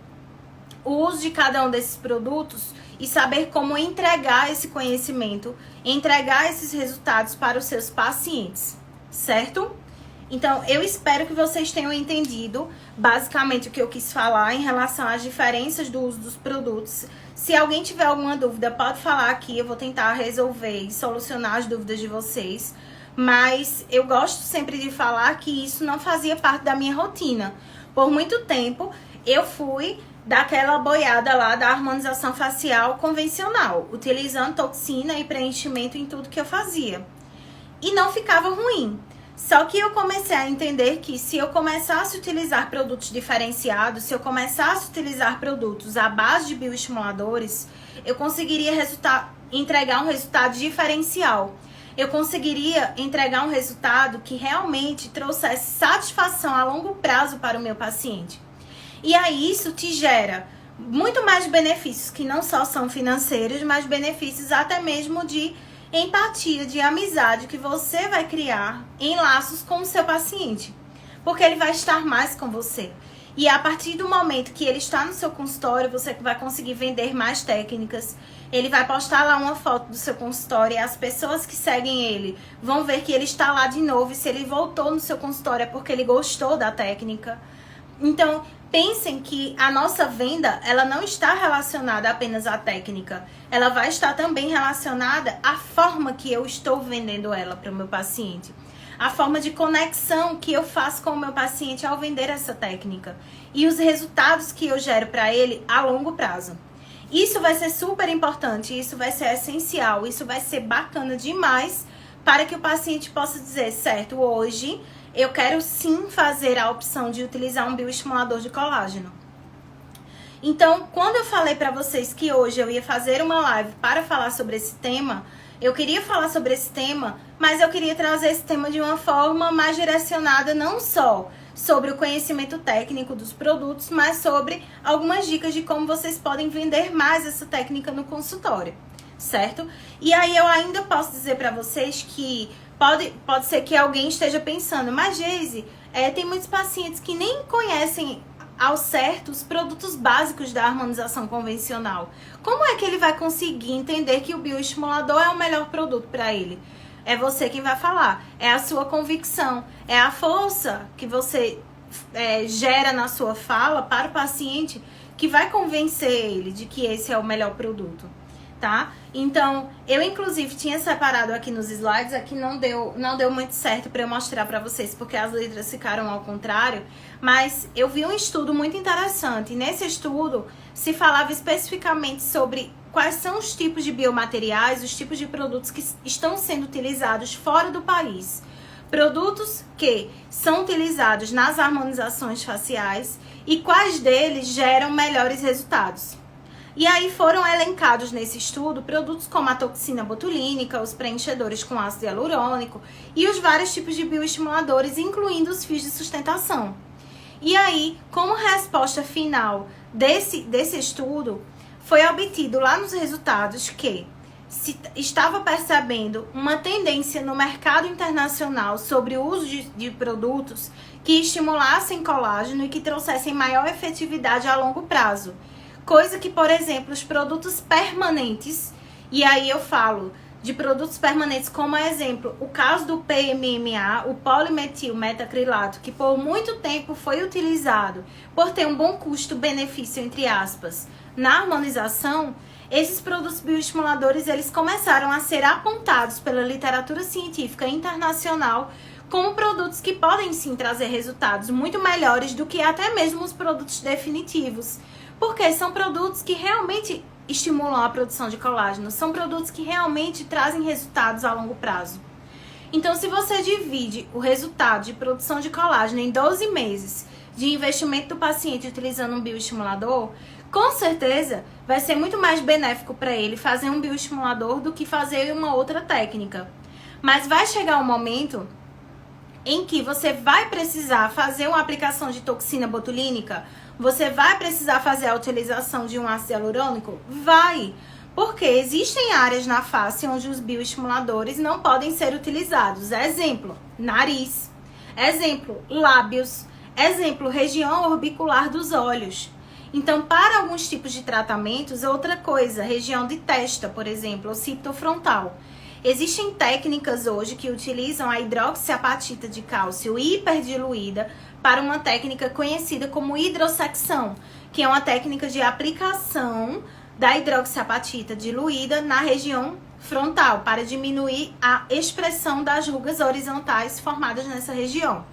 o uso de cada um desses produtos e saber como entregar esse conhecimento, entregar esses resultados para os seus pacientes, certo? Então, eu espero que vocês tenham entendido basicamente o que eu quis falar em relação às diferenças do uso dos produtos. Se alguém tiver alguma dúvida, pode falar aqui, eu vou tentar resolver e solucionar as dúvidas de vocês. Mas eu gosto sempre de falar que isso não fazia parte da minha rotina. Por muito tempo, eu fui daquela boiada lá da harmonização facial convencional, utilizando toxina e preenchimento em tudo que eu fazia. E não ficava ruim. Só que eu comecei a entender que se eu começasse a utilizar produtos diferenciados, se eu começasse a utilizar produtos à base de bioestimuladores, eu conseguiria entregar um resultado diferencial. Eu conseguiria entregar um resultado que realmente trouxesse satisfação a longo prazo para o meu paciente. E aí isso te gera muito mais benefícios que não só são financeiros, mas benefícios até mesmo de empatia, de amizade que você vai criar em laços com o seu paciente. Porque ele vai estar mais com você. E a partir do momento que ele está no seu consultório, você vai conseguir vender mais técnicas. Ele vai postar lá uma foto do seu consultório e as pessoas que seguem ele vão ver que ele está lá de novo. E se ele voltou no seu consultório é porque ele gostou da técnica. Então, pensem que a nossa venda, ela não está relacionada apenas à técnica. Ela vai estar também relacionada à forma que eu estou vendendo ela para o meu paciente. A forma de conexão que eu faço com o meu paciente ao vender essa técnica. E os resultados que eu gero para ele a longo prazo. Isso vai ser super importante, isso vai ser essencial, isso vai ser bacana demais para que o paciente possa dizer, certo, hoje eu quero sim fazer a opção de utilizar um bioestimulador de colágeno. Então, quando eu falei para vocês que hoje eu ia fazer uma live para falar sobre esse tema, eu queria falar sobre esse tema, mas eu queria trazer esse tema de uma forma mais direcionada, não só sobre o conhecimento técnico dos produtos, mas sobre algumas dicas de como vocês podem vender mais essa técnica no consultório, certo? E aí eu ainda posso dizer para vocês que pode ser que alguém esteja pensando, mas Geise, tem muitos pacientes que nem conhecem ao certo os produtos básicos da harmonização convencional. Como é que ele vai conseguir entender que o bioestimulador é o melhor produto para ele? É você quem vai falar, é a sua convicção, é a força que você gera na sua fala para o paciente que vai convencer ele de que esse é o melhor produto, tá? Então, eu inclusive tinha separado aqui nos slides, aqui não deu muito certo para eu mostrar para vocês, porque as letras ficaram ao contrário, mas eu vi um estudo muito interessante, e nesse estudo se falava especificamente sobre quais são os tipos de biomateriais, os tipos de produtos que estão sendo utilizados fora do país. Produtos que são utilizados nas harmonizações faciais e quais deles geram melhores resultados. E aí foram elencados nesse estudo produtos como a toxina botulínica, os preenchedores com ácido hialurônico e os vários tipos de bioestimuladores, incluindo os fios de sustentação. E aí, como resposta final desse estudo, foi obtido lá nos resultados que se estava percebendo uma tendência no mercado internacional sobre o uso de produtos que estimulassem colágeno e que trouxessem maior efetividade a longo prazo. Coisa que, por exemplo, os produtos permanentes, e aí eu falo de produtos permanentes como exemplo, o caso do PMMA, o polimetil metacrilato, que por muito tempo foi utilizado por ter um bom custo-benefício, entre aspas, na harmonização, esses produtos bioestimuladores eles começaram a ser apontados pela literatura científica internacional como produtos que podem sim trazer resultados muito melhores do que até mesmo os produtos definitivos, porque são produtos que realmente estimulam a produção de colágeno, são produtos que realmente trazem resultados a longo prazo. Então, se você divide o resultado de produção de colágeno em 12 meses de investimento do paciente utilizando um bioestimulador, com certeza vai ser muito mais benéfico para ele fazer um bioestimulador do que fazer uma outra técnica. Mas vai chegar um momento em que você vai precisar fazer uma aplicação de toxina botulínica, você vai precisar fazer a utilização de um ácido hialurônico? Vai! Porque existem áreas na face onde os bioestimuladores não podem ser utilizados. Exemplo, nariz. Exemplo, lábios. Exemplo, região orbicular dos olhos. Então, para alguns tipos de tratamentos, outra coisa, região de testa, por exemplo, occipito frontal. Existem técnicas hoje que utilizam a hidroxiapatita de cálcio hiperdiluída para uma técnica conhecida como hidrossecção, que é uma técnica de aplicação da hidroxiapatita diluída na região frontal, para diminuir a expressão das rugas horizontais formadas nessa região.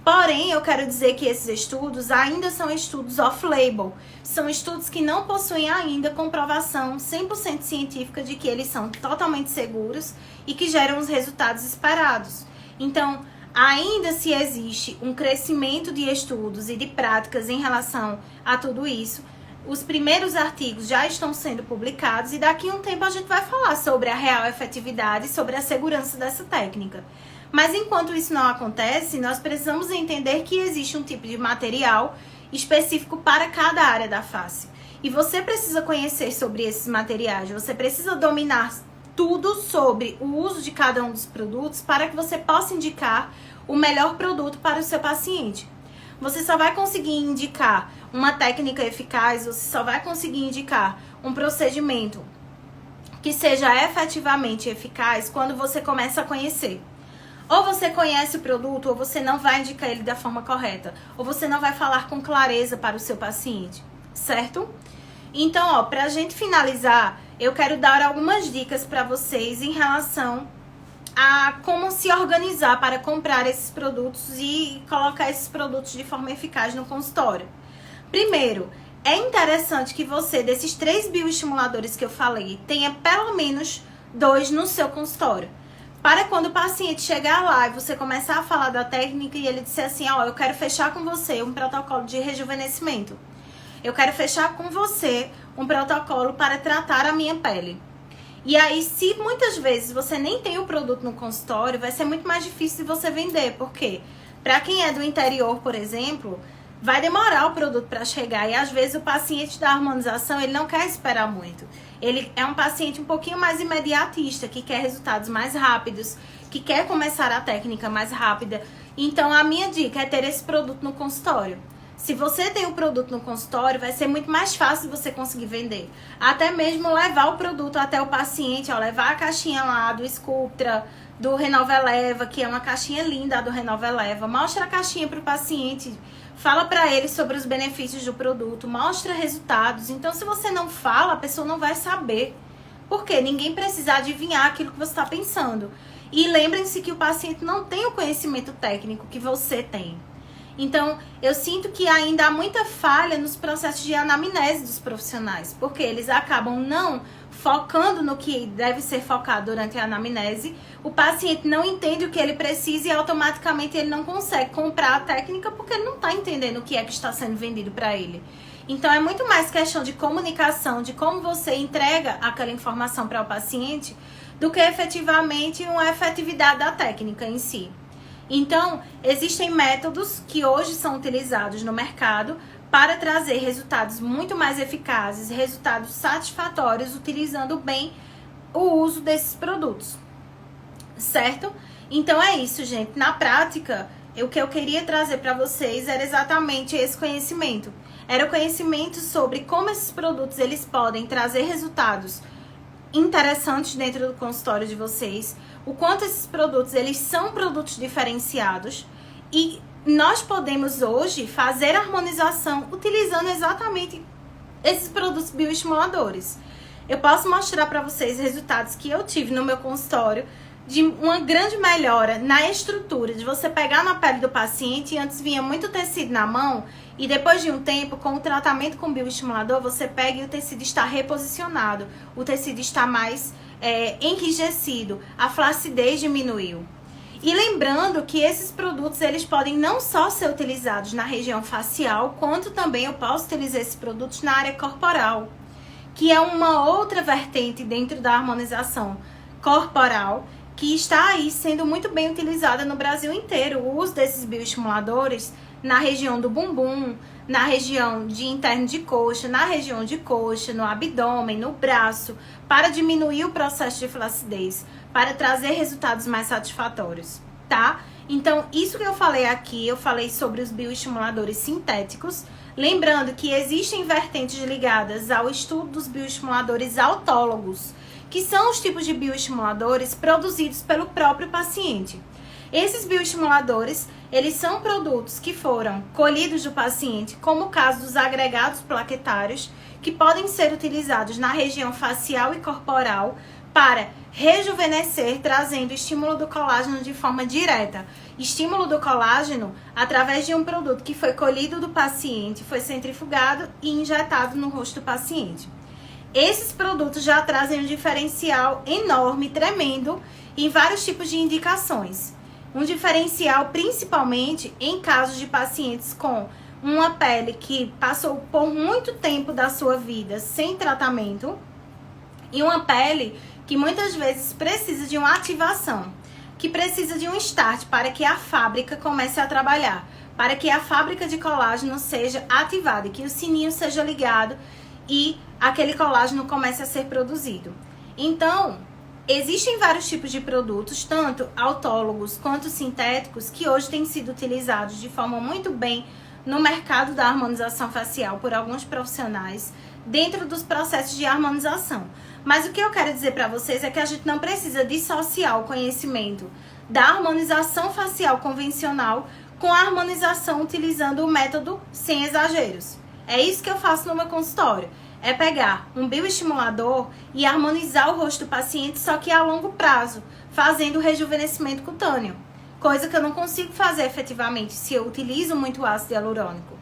Porém, eu quero dizer que esses estudos ainda são estudos off-label. São estudos que não possuem ainda comprovação 100% científica de que eles são totalmente seguros e que geram os resultados esperados. Então, ainda se existe um crescimento de estudos e de práticas em relação a tudo isso, os primeiros artigos já estão sendo publicados e daqui a um tempo a gente vai falar sobre a real efetividade, sobre a segurança dessa técnica. Mas enquanto isso não acontece, nós precisamos entender que existe um tipo de material específico para cada área da face. E você precisa conhecer sobre esses materiais, você precisa dominar tudo sobre o uso de cada um dos produtos para que você possa indicar o melhor produto para o seu paciente. você só vai conseguir indicar uma técnica eficaz, você só vai conseguir indicar um procedimento que seja efetivamente eficaz quando você começa a conhecer. Ou você conhece o produto, ou você não vai indicar ele da forma correta. Ou você não vai falar com clareza para o seu paciente, certo? Então, ó, pra gente finalizar, eu quero dar algumas dicas para vocês em relação a como se organizar para comprar esses produtos e colocar esses produtos de forma eficaz no consultório. Primeiro, é interessante que você, desses 3 bioestimuladores que eu falei, tenha pelo menos 2 no seu consultório. Para quando o paciente chegar lá e você começar a falar da técnica e ele disser assim, ó, eu quero fechar com você um protocolo de rejuvenescimento. Eu quero fechar com você um protocolo para tratar a minha pele. E aí, se muitas vezes você nem tem o produto no consultório, vai ser muito mais difícil de você vender. Por quê? Para quem é do interior, por exemplo, vai demorar o produto para chegar. E às vezes o paciente da harmonização, ele não quer esperar muito. Ele é um paciente um pouquinho mais imediatista, que quer resultados mais rápidos, que quer começar a técnica mais rápida. Então, a minha dica é ter esse produto no consultório. Se você tem o produto no consultório, vai ser muito mais fácil de você conseguir vender. Até mesmo levar o produto até o paciente, ó, levar a caixinha lá do Sculptra, do Renova Eleva, que é uma caixinha linda do Renova Eleva. Mostra a caixinha para o paciente, fala para ele sobre os benefícios do produto, mostra resultados. Então, se você não fala, a pessoa não vai saber. Por quê? Ninguém precisa adivinhar aquilo que você está pensando. E lembrem-se que o paciente não tem o conhecimento técnico que você tem. Então, eu sinto que ainda há muita falha nos processos de anamnese dos profissionais, porque eles acabam não focando no que deve ser focado durante a anamnese. O paciente não entende o que ele precisa e automaticamente ele não consegue comprar a técnica porque ele não está entendendo o que é que está sendo vendido para ele. Então, é muito mais questão de comunicação, de como você entrega aquela informação para o paciente, do que efetivamente uma efetividade da técnica em si. Então, existem métodos que hoje são utilizados no mercado para trazer resultados muito mais eficazes, resultados satisfatórios, utilizando bem o uso desses produtos, certo? Então é isso, gente. Na prática, o que eu queria trazer para vocês era exatamente esse conhecimento. Era o conhecimento sobre como esses produtos eles podem trazer resultados interessantes dentro do consultório de vocês, o quanto esses produtos eles são produtos diferenciados e nós podemos hoje fazer harmonização utilizando exatamente esses produtos bioestimuladores. Eu posso mostrar para vocês resultados que eu tive no meu consultório de uma grande melhora na estrutura, de você pegar na pele do paciente e antes vinha muito tecido na mão e depois de um tempo, com o tratamento com bioestimulador, você pega e o tecido está reposicionado, o tecido está mais enrijecido, a flacidez diminuiu. E lembrando que esses produtos, eles podem não só ser utilizados na região facial, quanto também eu posso utilizar esses produtos na área corporal, que é uma outra vertente dentro da harmonização corporal, que está aí sendo muito bem utilizada no Brasil inteiro. O uso desses bioestimuladores na região do bumbum, na região de interno de coxa, na região de coxa, no abdômen, no braço, para diminuir o processo de flacidez, para trazer resultados mais satisfatórios, tá? Então, isso que eu falei aqui, eu falei sobre os bioestimuladores sintéticos, lembrando que existem vertentes ligadas ao estudo dos bioestimuladores autólogos, que são os tipos de bioestimuladores produzidos pelo próprio paciente. Esses bioestimuladores, eles são produtos que foram colhidos do paciente, como o caso dos agregados plaquetários, que podem ser utilizados na região facial e corporal para rejuvenescer, trazendo estímulo do colágeno de forma direta. Estímulo do colágeno através de um produto que foi colhido do paciente, foi centrifugado e injetado no rosto do paciente. Esses produtos já trazem um diferencial enorme, tremendo, em vários tipos de indicações. Um diferencial principalmente em casos de pacientes com uma pele que passou por muito tempo da sua vida sem tratamento e uma pele que muitas vezes precisa de uma ativação, que precisa de um start para que a fábrica comece a trabalhar, para que a fábrica de colágeno seja ativada, que o sininho seja ligado e aquele colágeno comece a ser produzido. Então, existem vários tipos de produtos, tanto autólogos quanto sintéticos, que hoje têm sido utilizados de forma muito bem no mercado da harmonização facial por alguns profissionais dentro dos processos de harmonização. Mas o que eu quero dizer para vocês é que a gente não precisa dissociar o conhecimento da harmonização facial convencional com a harmonização utilizando o método sem exageros. É isso que eu faço no meu consultório. É pegar um bioestimulador e harmonizar o rosto do paciente, só que a longo prazo, fazendo o rejuvenescimento cutâneo. Coisa que eu não consigo fazer efetivamente se eu utilizo muito ácido hialurônico.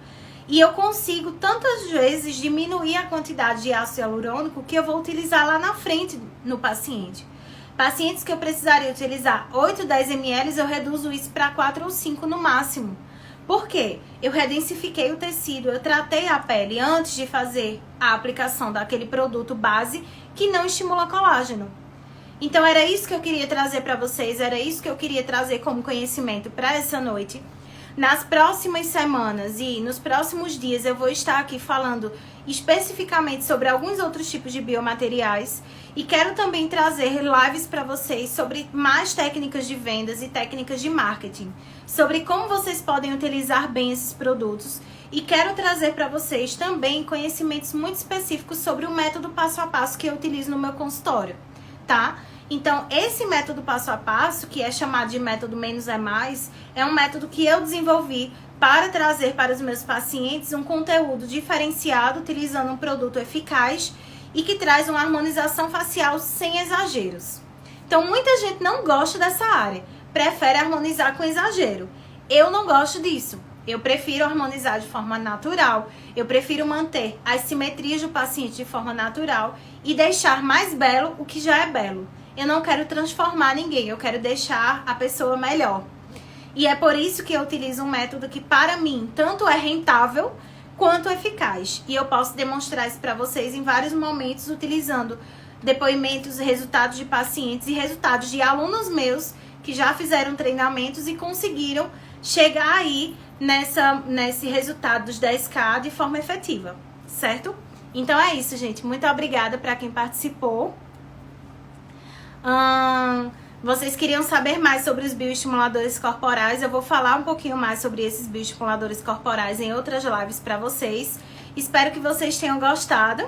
E eu consigo tantas vezes diminuir a quantidade de ácido hialurônico que eu vou utilizar lá na frente no paciente. Pacientes que eu precisaria utilizar 8, 10 ml, eu reduzo isso para 4 ou 5 no máximo. Por quê? Eu redensifiquei o tecido, eu tratei a pele antes de fazer a aplicação daquele produto base que não estimula colágeno. Então era isso que eu queria trazer para vocês, era isso que eu queria trazer como conhecimento para essa noite. Nas próximas semanas e nos próximos dias eu vou estar aqui falando especificamente sobre alguns outros tipos de biomateriais e quero também trazer lives para vocês sobre mais técnicas de vendas e técnicas de marketing, sobre como vocês podem utilizar bem esses produtos e quero trazer para vocês também conhecimentos muito específicos sobre o método passo a passo que eu utilizo no meu consultório, tá? Então, esse método passo a passo, que é chamado de método menos é mais, é um método que eu desenvolvi para trazer para os meus pacientes um conteúdo diferenciado, utilizando um produto eficaz e que traz uma harmonização facial sem exageros. Então, muita gente não gosta dessa área, prefere harmonizar com exagero. Eu não gosto disso. Eu prefiro harmonizar de forma natural, eu prefiro manter as simetrias do paciente de forma natural e deixar mais belo o que já é belo. Eu não quero transformar ninguém, eu quero deixar a pessoa melhor. E é por isso que eu utilizo um método que, para mim, tanto é rentável quanto eficaz. E eu posso demonstrar isso para vocês em vários momentos, utilizando depoimentos, resultados de pacientes e resultados de alunos meus que já fizeram treinamentos e conseguiram chegar aí nesse resultado dos 10K de forma efetiva, certo? Então é isso, gente. Muito obrigada para quem participou. Vocês queriam saber mais sobre os bioestimuladores corporais? Eu vou falar um pouquinho mais sobre esses bioestimuladores corporais em outras lives para vocês. Espero que vocês tenham gostado,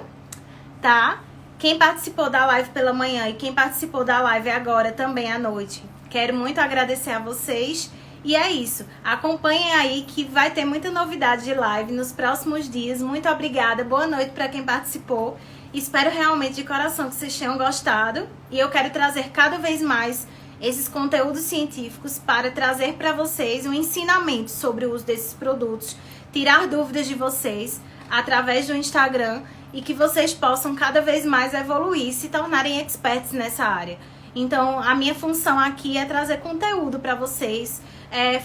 tá? Quem participou da live pela manhã e quem participou da live agora também à noite, quero muito agradecer a vocês. E é isso. Acompanhem aí que vai ter muita novidade de live nos próximos dias. Muito obrigada. Boa noite para quem participou. Espero realmente de coração que vocês tenham gostado e eu quero trazer cada vez mais esses conteúdos científicos para trazer para vocês um ensinamento sobre o uso desses produtos, tirar dúvidas de vocês através do Instagram e que vocês possam cada vez mais evoluir e se tornarem experts nessa área. Então, a minha função aqui é trazer conteúdo para vocês,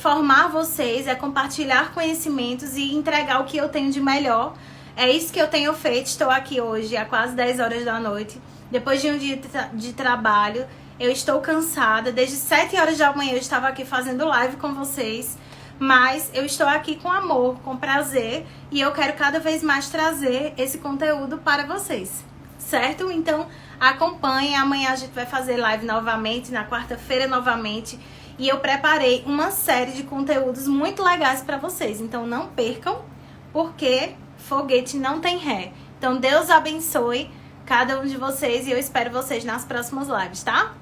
formar vocês, compartilhar conhecimentos e entregar o que eu tenho de melhor. É isso que eu tenho feito. Estou aqui hoje, há quase 10 horas da noite. Depois de um dia de trabalho, eu estou cansada. Desde 7 horas da manhã eu estava aqui fazendo live com vocês. Mas eu estou aqui com amor, com prazer. E eu quero cada vez mais trazer esse conteúdo para vocês. Certo? Então, acompanhem. Amanhã a gente vai fazer live novamente, na quarta-feira novamente. E eu preparei uma série de conteúdos muito legais para vocês. Então, não percam, porque foguete não tem ré. Então, Deus abençoe cada um de vocês e eu espero vocês nas próximas lives, tá?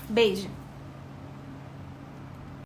Beijo!